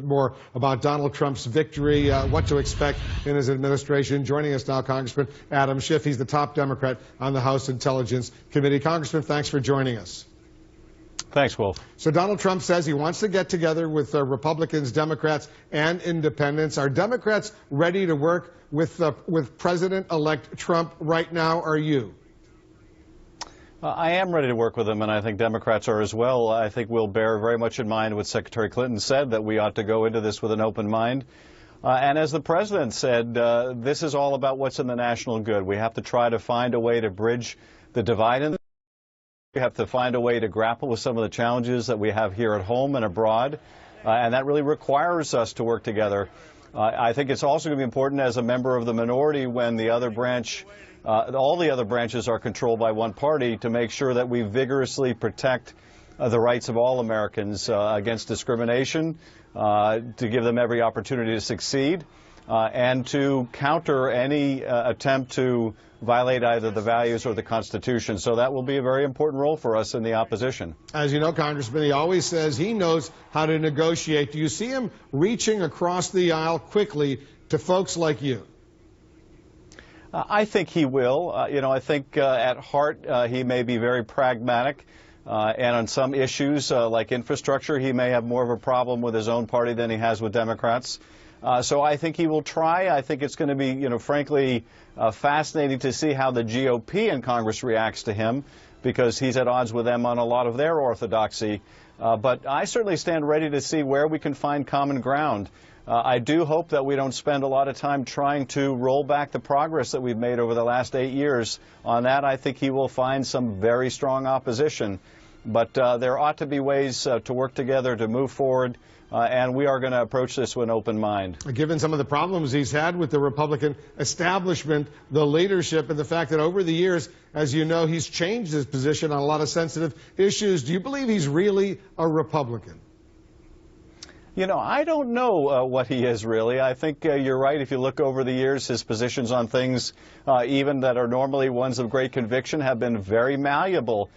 more about Donald Trump's victory, what to expect in his administration. Joining us now, Congressman Adam Schiff. He's the top Democrat on the House Intelligence Committee. Congressman, thanks for joining us. Thanks, Wolf. So Donald Trump says he wants to get together with Republicans, Democrats, and independents. Are Democrats ready to work with President-elect Trump right now? Are you? I am ready to work with him, and I think Democrats are as well. I think we'll bear very much in mind what Secretary Clinton said, that we ought to go into this with an open mind. And as the president said, this is all about what's in the national good. We have to try to find a way to bridge the divide. We have to find a way to grapple with some of the challenges that we have here at home and abroad, and that really requires us to work together. I think it's also going to be important as a member of the minority when the other branch, all the other branches are controlled by one party, to make sure that we vigorously protect the rights of all Americans against discrimination, to give them every opportunity to succeed, and to counter any attempt to violate either the values or the Constitution. So that will be a very important role for us in the opposition. As you know, Congressman, he always says he knows how to negotiate. Do you see him reaching across the aisle quickly to folks like you? I think he will. I think at heart he may be very pragmatic. And on some issues like infrastructure, he may have more of a problem with his own party than he has with Democrats. So I think he will try. I think it's going to be, frankly, fascinating to see how the GOP in Congress reacts to him, because he's at odds with them on a lot of their orthodoxy. But I certainly stand ready to see where we can find common ground. I do hope that we don't spend a lot of time trying to roll back the progress that we've made over the last 8 years. On that, I think he will find some very strong opposition. But there ought to be ways to work together to move forward. And we are going to approach this with an open mind. Given some of the problems he's had with the Republican establishment, the leadership, and the fact that over the years, as you know, he's changed his position on a lot of sensitive issues, do you believe he's really a Republican? I don't know what he is really. I think you're right. If you look over the years, his positions on things, even that are normally ones of great conviction, have been very malleable.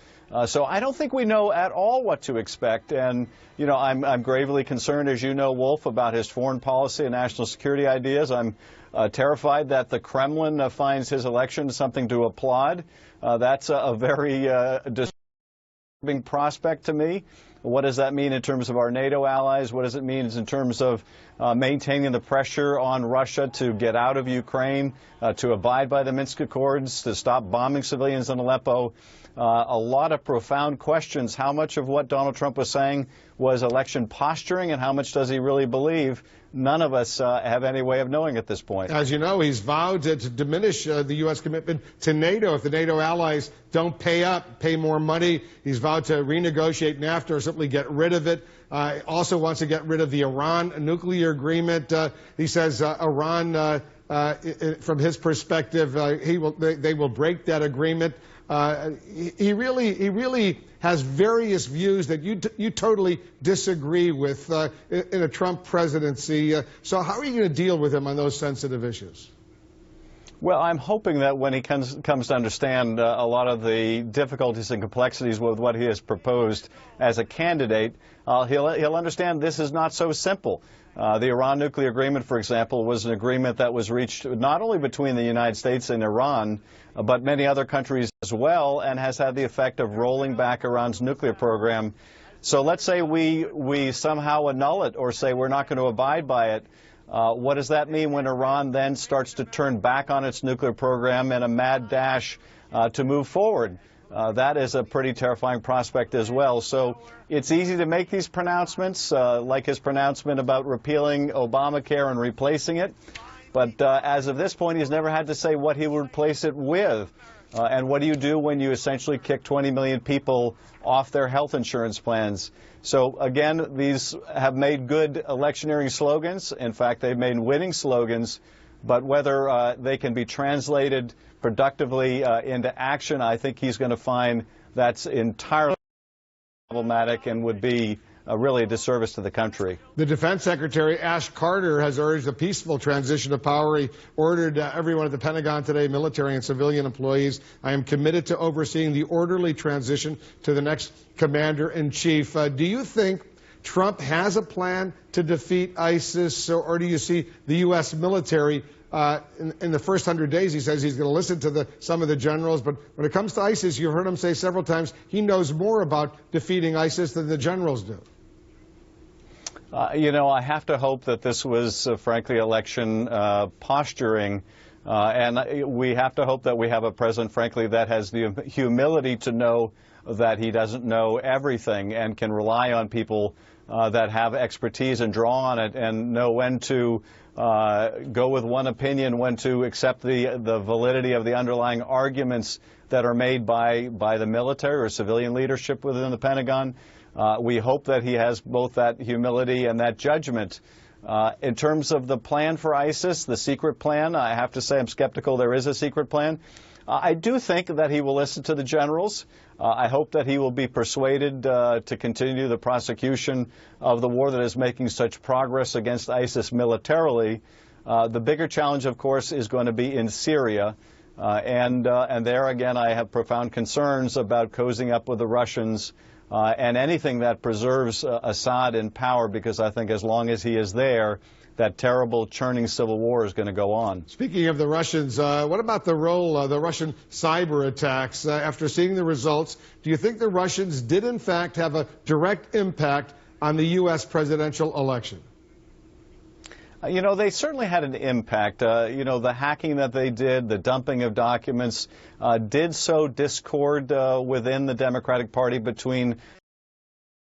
So I don't think we know at all what to expect. And, I'm gravely concerned, as you know, Wolf, about his foreign policy and national security ideas. I'm terrified that the Kremlin finds his election something to applaud. That's a very disturbing prospect to me. What does that mean in terms of our NATO allies? What does it mean in terms of maintaining the pressure on Russia to get out of Ukraine, to abide by the Minsk Accords, to stop bombing civilians in Aleppo? A lot of profound questions. How much of what Donald Trump was saying was election posturing, and how much does he really believe? None of us have any way of knowing at this point. As you know, he's vowed to diminish the U.S. commitment to NATO. If the NATO allies don't pay more money, he's vowed to renegotiate NAFTA or simply get rid of it. Also wants to get rid of the Iran nuclear agreement. He says Iran, from his perspective, they will break that agreement. He really has various views that you totally disagree with in a Trump presidency. So how are you going to deal with him on those sensitive issues? Well, I'm hoping that when he comes to understand a lot of the difficulties and complexities with what he has proposed as a candidate, he'll understand this is not so simple. The Iran nuclear agreement, for example, was an agreement that was reached not only between the United States and Iran, but many other countries as well, and has had the effect of rolling back Iran's nuclear program. So let's say we somehow annul it, or say we're not going to abide by it. What does that mean when Iran then starts to turn back on its nuclear program in a mad dash to move forward? That is a pretty terrifying prospect as well. So it's easy to make these pronouncements, like his pronouncement about repealing Obamacare and replacing it. But as of this point, he's never had to say what he would replace it with. And what do you do when you essentially kick 20 million people off their health insurance plans? So, again, these have made good electioneering slogans. In fact, they've made winning slogans. But whether they can be translated productively into action, I think he's going to find that's entirely problematic and would be really a disservice to the country. The Defense Secretary, Ash Carter, has urged a peaceful transition of power. He ordered everyone at the Pentagon today, military and civilian employees, I am committed to overseeing the orderly transition to the next commander-in-chief. Do you think Trump has a plan to defeat ISIS, or do you see the U.S. military in the first 100 days? He says he's going to listen to some of the generals, but when it comes to ISIS, you've heard him say several times he knows more about defeating ISIS than the generals do. I have to hope that this was, frankly, election posturing. And we have to hope that we have a president, frankly, that has the humility to know that he doesn't know everything and can rely on people that have expertise and draw on it and know when to go with one opinion, when to accept the validity of the underlying arguments that are made by the military or civilian leadership within the Pentagon. We hope that he has both that humility and that judgment. In terms of the plan for ISIS, the secret plan, I have to say I'm skeptical there is a secret plan. I do think that he will listen to the generals. I hope that he will be persuaded to continue the prosecution of the war that is making such progress against ISIS militarily. The bigger challenge, of course, is going to be in Syria. And there, again, I have profound concerns about cozying up with the Russians and anything that preserves Assad in power, because I think as long as he is there, that terrible churning civil war is going to go on. Speaking of the Russians, what about the role, the Russian cyber attacks? After seeing the results, do you think the Russians did in fact have a direct impact on the U.S. presidential election? They certainly had an impact. The hacking that they did, the dumping of documents, did sow discord within the Democratic Party between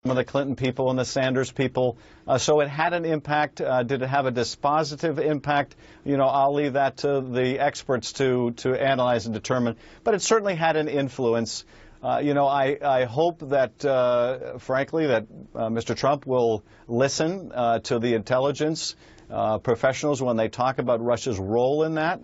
some of the Clinton people and the Sanders people. So it had an impact. Did it have a dispositive impact? I'll leave that to the experts to analyze and determine. But it certainly had an influence. I hope that, frankly, that Mr. Trump will listen to the intelligence professionals when they talk about Russia's role in that.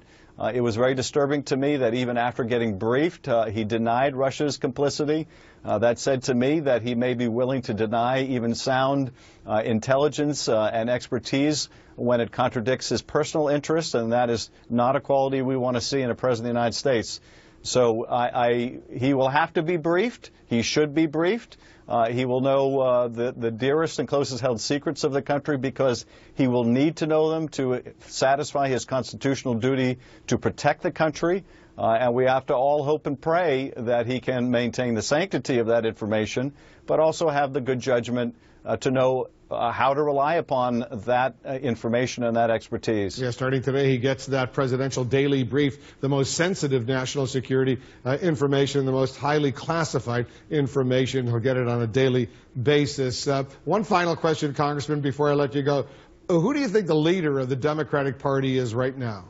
It was very disturbing to me that even after getting briefed, he denied Russia's complicity. That said to me that he may be willing to deny even sound intelligence and expertise when it contradicts his personal interests, and that is not a quality we want to see in a president of the United States. So he will have to be briefed. He should be briefed. He will know the dearest and closest held secrets of the country, because he will need to know them to satisfy his constitutional duty to protect the country. And we have to all hope and pray that he can maintain the sanctity of that information, but also have the good judgment to know how to rely upon that information and that expertise. Yeah, starting today, he gets that presidential daily brief, the most sensitive national security information, the most highly classified information. He'll get it on a daily basis. One final question, Congressman, before I let you go. Who do you think the leader of the Democratic Party is right now?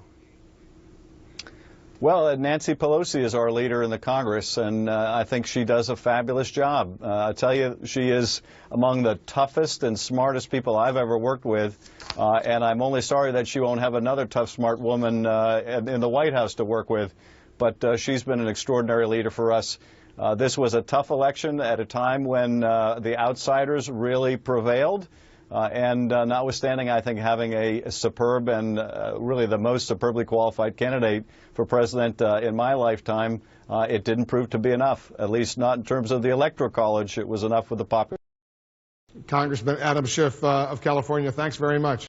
Well, Nancy Pelosi is our leader in the Congress, and I think she does a fabulous job. I tell you, she is among the toughest and smartest people I've ever worked with, and I'm only sorry that she won't have another tough, smart woman in the White House to work with. But she's been an extraordinary leader for us. This was a tough election at a time when the outsiders really prevailed. And notwithstanding, I think, having a superb and really the most superbly qualified candidate for president in my lifetime, it didn't prove to be enough, at least not in terms of the Electoral College. It was enough with the popular. Congressman Adam Schiff of California, thanks very much.